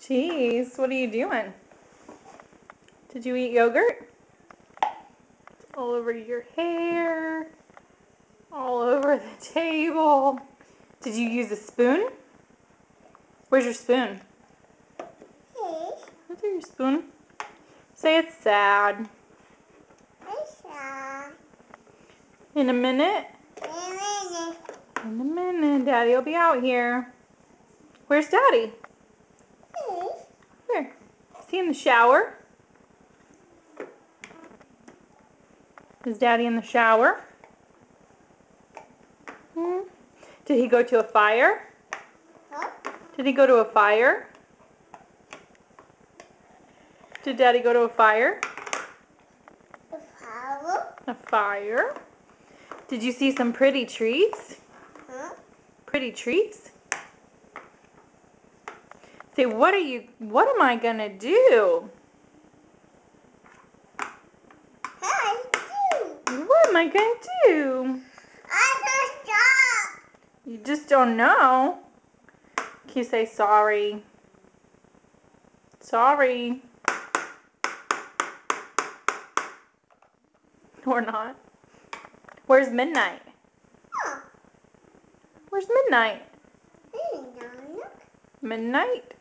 Jeez, what are you doing? Did you eat yogurt? It's all over your hair. All over the table. Did you use a spoon? Where's your spoon? Where's your spoon? Say it's sad. It's sad. In a minute? In a minute. Daddy will be out here. Where's Daddy? Where? Is he in the shower? Is Daddy in the shower? Did he go to a fire? Huh? Did he go to a fire? Did Daddy go to a fire? A flower. A fire. Did you see some pretty trees? Huh? Pretty trees? Say, what am I gonna do? Hey, you. What am I gonna do? I just stop. You just don't know. Can you say sorry? Sorry. Or not. Where's Midnight? Huh? Where's Midnight? Look. Midnight?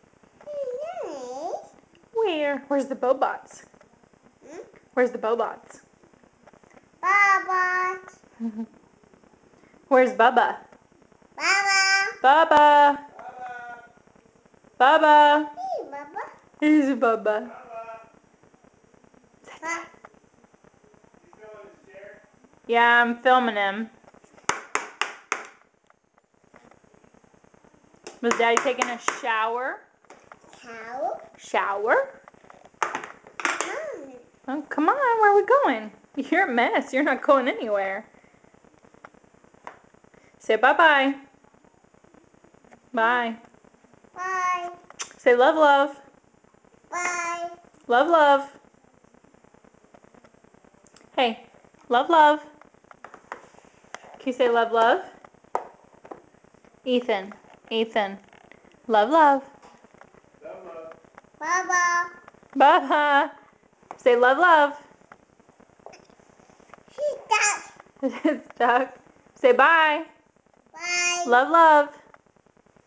Nice. Where? Where's the Bobots? Hmm? Where's the Bobots? Baba. Where's Bubba? Baba. Bubba! Bubba! Hey, Baba. Here's Bubba. Huh? Yeah, I'm filming him. Was Daddy taking a shower? Cow. Shower? Mom. Oh, come on, where are we going? You're a mess. You're not going anywhere. Say bye-bye. Bye. Bye. Say love, love. Bye. Love, love. Hey, love, love. Can you say love, love? Ethan. Ethan. Love, love. Baba. Bye-bye. Say love, love. She's stuck. It's stuck. Say bye. Bye. Love, love.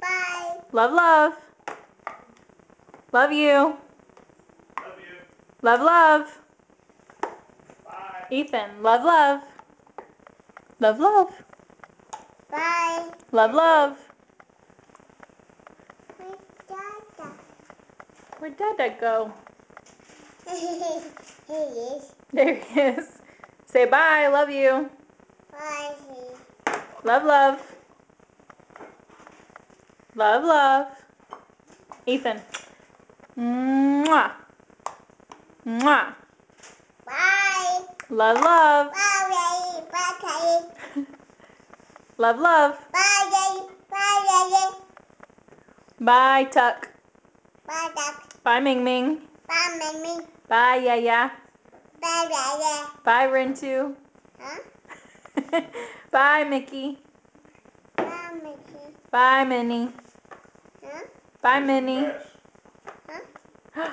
Bye. Love, love. Love you. Love you. Love, love. Bye. Ethan. Love, love. Love, love. Bye. Love, love. Dada. Where'd Dada go? Here he is. There he is. Say bye. Love you. Bye. Love, love. Love, love. Ethan. Mwah. Mwah. Bye. Love, love. Bye. Bye. Love, love. Bye. Bye. Bye, Tuck. Bye. Duck. Bye, Ming Ming. Bye, Mimi. Bye, Yaya. Bye. Bye, Rintu. Huh? Bye, Mickey. Bye, Mickey. Bye, Minnie. Huh? Bye, Minnie. Huh?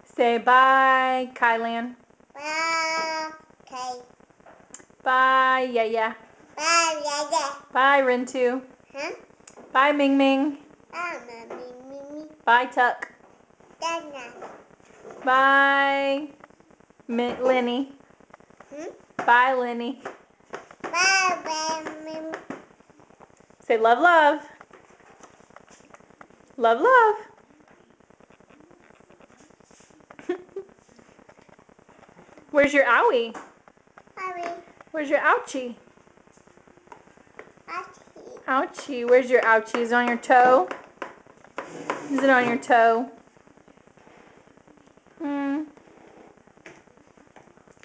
Say bye, Kylan. Bye. Okay. Bye, Yaya. Bye. Bye, Rintu. Huh? Bye, Ming Ming. Bye, Mimi. Bye, Tuck. Dada. Bye, Lenny. Hmm? Bye, Lenny. Bye, Mimi. Say love, love. Love, love. Where's your owie? Hurry. Where's your ouchie? Achoo. Ouchie. Where's your ouchie? Is it on your toe? Is it on your toe?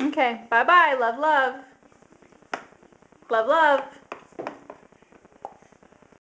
Okay. Bye-bye. Love, love. Love, love.